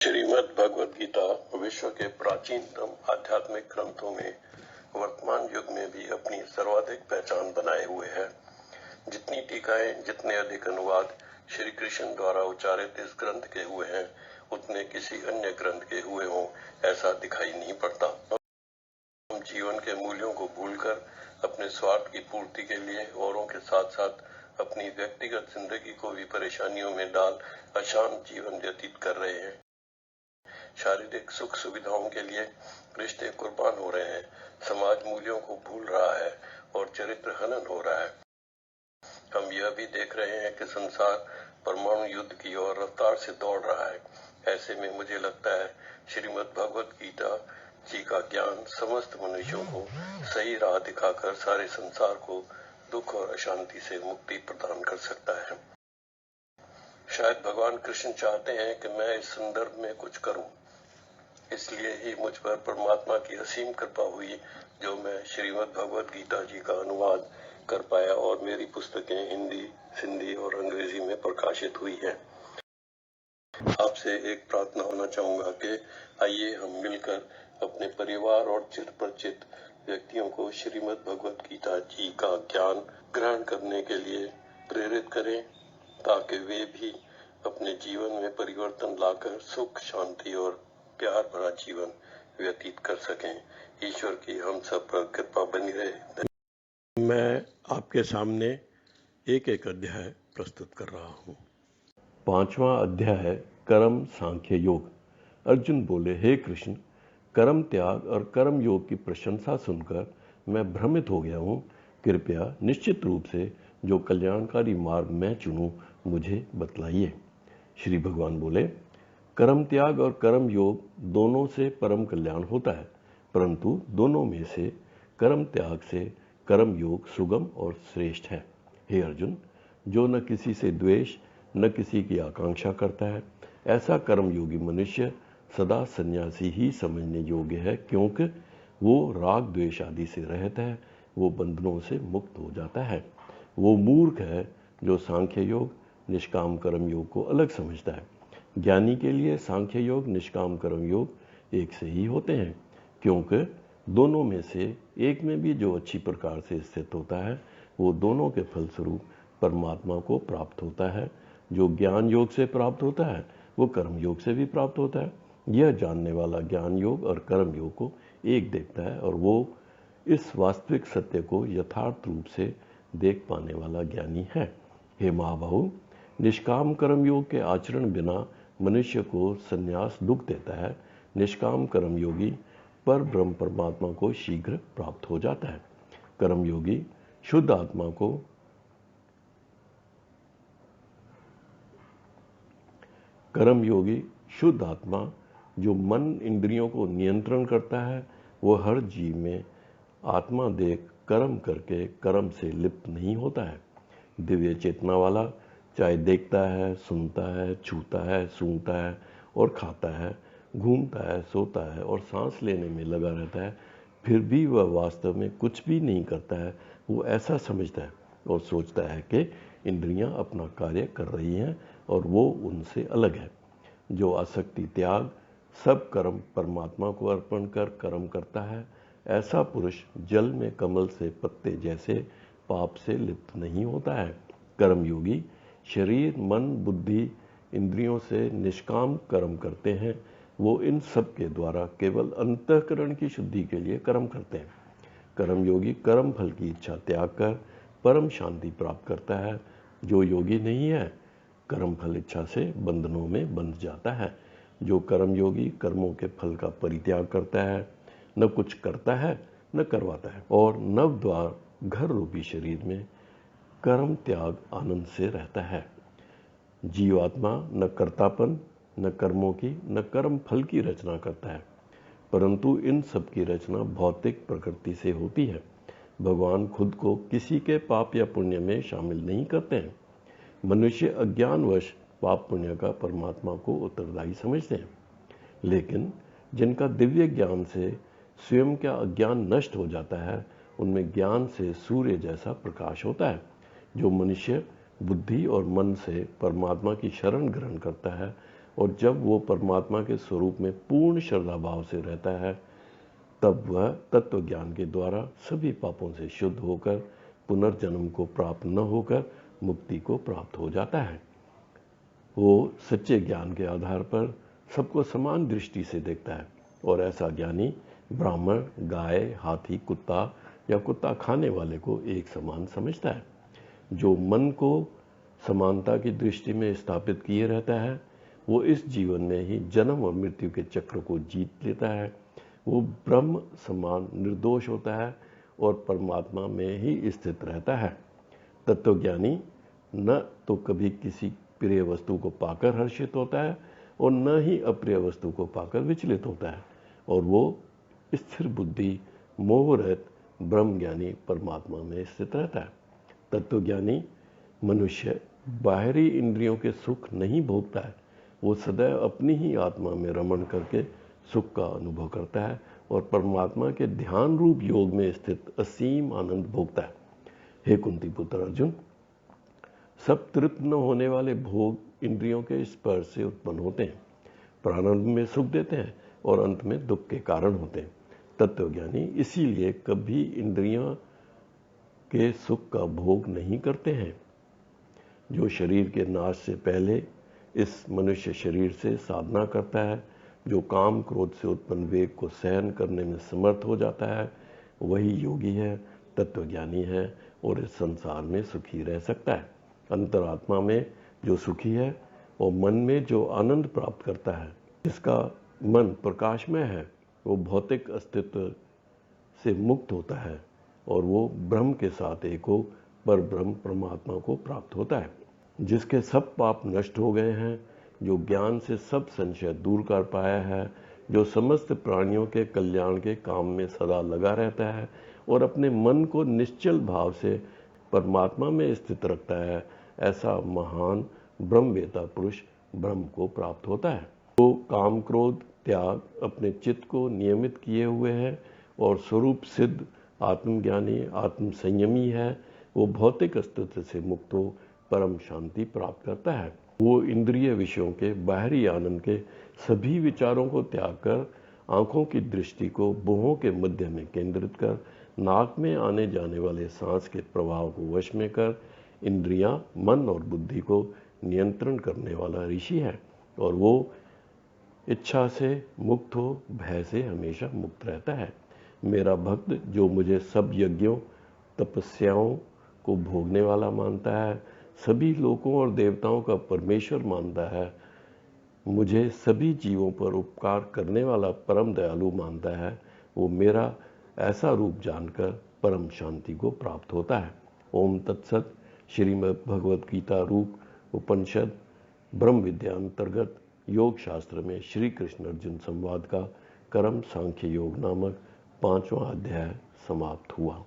श्रीमद् भगवद गीता विश्व के प्राचीनतम आध्यात्मिक ग्रंथों में वर्तमान युग में भी अपनी सर्वाधिक पहचान बनाए हुए है। जितनी टीकाएं, जितने अधिक अनुवाद श्री कृष्ण द्वारा उच्चारित इस ग्रंथ के हुए हैं, उतने किसी अन्य ग्रंथ के हुए हों ऐसा दिखाई नहीं पड़ता। हम जीवन के मूल्यों को भूलकर अपने स्वार्थ की पूर्ति के लिए औरों के साथ साथ अपनी व्यक्तिगत जिंदगी को भी परेशानियों में डाल अशांत जीवन व्यतीत कर रहे हैं। शारीरिक सुख सुविधाओं के लिए रिश्ते कुर्बान हो रहे हैं, समाज मूल्यों को भूल रहा है और चरित्र हनन हो रहा है। हम यह भी देख रहे हैं कि संसार परमाणु युद्ध की ओर रफ्तार से दौड़ रहा है। ऐसे में मुझे लगता है श्रीमद् भगवद गीता जी का ज्ञान समस्त मनुष्यों को सही राह दिखाकर सारे संसार को दुख और अशांति से मुक्ति प्रदान कर सकता है। शायद भगवान कृष्ण चाहते हैं कि मैं इस संदर्भ में कुछ करूं, इसलिए ही मुझ पर परमात्मा की असीम कृपा हुई जो मैं श्रीमद् भगवद गीता जी का अनुवाद कर पाया और मेरी पुस्तकें हिंदी, सिंधी और अंग्रेजी में प्रकाशित हुई हैं। आपसे एक प्रार्थना होना चाहूंगा कि आइए हम मिलकर अपने परिवार और चिर परिचित व्यक्तियों को श्रीमद् भगवद गीता जी का ज्ञान ग्रहण करने के लिए प्रेरित करें, ताकि वे भी अपने जीवन में परिवर्तन लाकर सुख, शांति और प्यार भरा जीवन व्यतीत कर सकें। ईश्वर की हम सब पर कृपा बनी रहे। मैं आपके सामने एक एक अध्याय प्रस्तुत कर रहा हूँ। 5वां अध्याय कर्म सांख्य योग। अर्जुन बोले, हे कृष्ण, कर्म त्याग और कर्म योग की प्रशंसा सुनकर मैं भ्रमित हो गया हूँ। कृपया निश्चित रूप से जो कल्याणकारी मार्ग मैं चुनूं मुझे बतलाइए। श्री भगवान बोले, कर्म त्याग और कर्म योग दोनों से परम कल्याण होता है, परंतु दोनों में से कर्म त्याग से कर्म योग सुगम और श्रेष्ठ है। हे अर्जुन, जो न किसी से द्वेष न किसी की आकांक्षा करता है, ऐसा कर्म योगी मनुष्य सदा सन्यासी ही समझने योग्य है, क्योंकि वो राग द्वेष आदि से रहित है, वो बंधनों से मुक्त हो जाता है। वो मूर्ख है जो सांख्य योग निष्काम कर्म योग को अलग समझता है। ज्ञानी के लिए सांख्य योग निष्काम कर्म योग एक से ही होते हैं, क्योंकि दोनों में से एक में भी जो अच्छी प्रकार से स्थित होता है वो दोनों के फलस्वरूप परमात्मा को प्राप्त होता है। जो ज्ञान योग से प्राप्त होता है वो कर्म योग से भी प्राप्त होता है। यह जानने वाला ज्ञान योग और कर्म योग को एक देखता है और वो इस वास्तविक सत्य को यथार्थ रूप से देख पाने वाला ज्ञानी है। हे महाबाहु, निष्काम कर्म योग के आचरण बिना मनुष्य को संन्यास दुख देता है। निष्काम कर्म योगी पर ब्रह्म परमात्मा को शीघ्र प्राप्त हो जाता है। कर्म योगी शुद्ध आत्मा को कर्म योगी शुद्ध आत्मा जो मन इंद्रियों को नियंत्रण करता है, वो हर जीव में आत्मा देख कर्म करके कर्म से लिप्त नहीं होता है। दिव्य चेतना वाला चाहे देखता है, सुनता है, छूता है, सूंघता है और खाता है, घूमता है, सोता है और सांस लेने में लगा रहता है, फिर भी वह वास्तव में कुछ भी नहीं करता है। वो ऐसा समझता है और सोचता है कि इंद्रियां अपना कार्य कर रही हैं और वो उनसे अलग है। जो आसक्ति त्याग सब कर्म परमात्मा को अर्पण कर कर्म करता है, ऐसा पुरुष जल में कमल से पत्ते जैसे पाप से लिप्त नहीं होता है। कर्म योगी शरीर, मन, बुद्धि, इंद्रियों से निष्काम कर्म करते हैं। वो इन सब के द्वारा केवल अंतःकरण की शुद्धि के लिए कर्म करते हैं। कर्म योगी कर्म फल की इच्छा त्याग कर परम शांति प्राप्त करता है। जो योगी नहीं है, कर्म फल इच्छा से बंधनों में बंध जाता है। जो कर्म योगी कर्मों के फल का परित्याग करता है, न कुछ करता है न करवाता है, और नव द्वार घर रूपी शरीर में कर्म त्याग आनंद से रहता है। जीवात्मा न कर्तापन, न कर्मों की, न कर्म फल की रचना करता है, परंतु इन सब की रचना भौतिक प्रकृति से होती है। भगवान खुद को किसी के पाप या पुण्य में शामिल नहीं करते हैं। मनुष्य अज्ञानवश पाप पुण्य का परमात्मा को उत्तरदायी समझते हैं, लेकिन जिनका दिव्य ज्ञान से स्वयं का अज्ञान नष्ट हो जाता है, उनमें ज्ञान से सूर्य जैसा प्रकाश होता है। जो मनुष्य बुद्धि और मन से परमात्मा की शरण ग्रहण करता है और जब वो परमात्मा के स्वरूप में पूर्ण श्रद्धा भाव से रहता है, तब वह तत्व ज्ञान के द्वारा सभी पापों से शुद्ध होकर पुनर्जन्म को प्राप्त न होकर मुक्ति को प्राप्त हो जाता है। वो सच्चे ज्ञान के आधार पर सबको समान दृष्टि से देखता है और ऐसा ज्ञानी ब्राह्मण, गाय, हाथी, कुत्ता या कुत्ता खाने वाले को एक समान समझता है। जो मन को समानता की दृष्टि में स्थापित किए रहता है, वो इस जीवन में ही जन्म और मृत्यु के चक्र को जीत लेता है। वो ब्रह्म समान निर्दोष होता है और परमात्मा में ही स्थित रहता है। तत्वज्ञानी न तो कभी किसी प्रिय वस्तु को पाकर हर्षित होता है और न ही अप्रिय वस्तु को पाकर विचलित होता है, और वो स्थिर बुद्धि मोह रहित ब्रह्म ज्ञानी परमात्मा में स्थित रहता है। तत्वज्ञानी मनुष्य बाहरी इंद्रियों के सुख नहीं भोगता है। वो सदैव अपनी ही आत्मा में रमण करके सुख का अनुभव करता है और परमात्मा के ध्यान रूप योग में स्थित असीम आनंद भोगता है। हे कुंती पुत्र अर्जुन, सब तृप्त न होने वाले भोग इंद्रियों के स्पर्श से उत्पन्न होते हैं, प्रारंभ में सुख देते हैं और अंत में दुख के कारण होते हैं। तत्वज्ञानी इसीलिए कभी इंद्रियों के सुख का भोग नहीं करते हैं। जो शरीर के नाश से पहले इस मनुष्य शरीर से साधना करता है, जो काम क्रोध से उत्पन्न वेग को सहन करने में समर्थ हो जाता है, वही योगी है, तत्वज्ञानी है और इस संसार में सुखी रह सकता है। अंतरात्मा में जो सुखी है और मन में जो आनंद प्राप्त करता है, जिसका मन प्रकाशमय है, वो भौतिक अस्तित्व से मुक्त होता है और वो ब्रह्म के साथ एक हो पर ब्रह्म परमात्मा को प्राप्त होता है। जिसके सब पाप नष्ट हो गए हैं, जो ज्ञान से सब संशय दूर कर पाया है, जो समस्त प्राणियों के कल्याण के काम में सदा लगा रहता है और अपने मन को निश्चल भाव से परमात्मा में स्थित रखता है, ऐसा महान ब्रह्मवेता पुरुष ब्रह्म को प्राप्त होता है। तो काम क्रोध त्याग अपने चित्त को नियमित किए हुए है और स्वरूप सिद्ध आत्मज्ञानी आत्म संयमी है, वो भौतिक अस्तित्व से मुक्त हो परम शांति प्राप्त करता है। वो इंद्रिय विषयों के बाहरी आनंद के सभी विचारों को त्याग कर आंखों की दृष्टि को भुवों के मध्य में केंद्रित कर नाक में आने जाने वाले सांस के प्रवाह को वश में कर इंद्रियां, मन और बुद्धि को नियंत्रण करने वाला ऋषि है और वो इच्छा से मुक्त हो भय से हमेशा मुक्त रहता है। मेरा भक्त जो मुझे सब यज्ञों तपस्याओं को भोगने वाला मानता है, सभी लोकों और देवताओं का परमेश्वर मानता है, मुझे सभी जीवों पर उपकार करने वाला परम दयालु मानता है, वो मेरा ऐसा रूप जानकर परम शांति को प्राप्त होता है। ओम तत्सत। श्रीमद् भगवद गीता रूप उपनिषद ब्रह्म विद्या अंतर्गत योग शास्त्र में श्री कृष्ण अर्जुन संवाद का कर्म सांख्य योग नामक 5वां अध्याय समाप्त हुआ।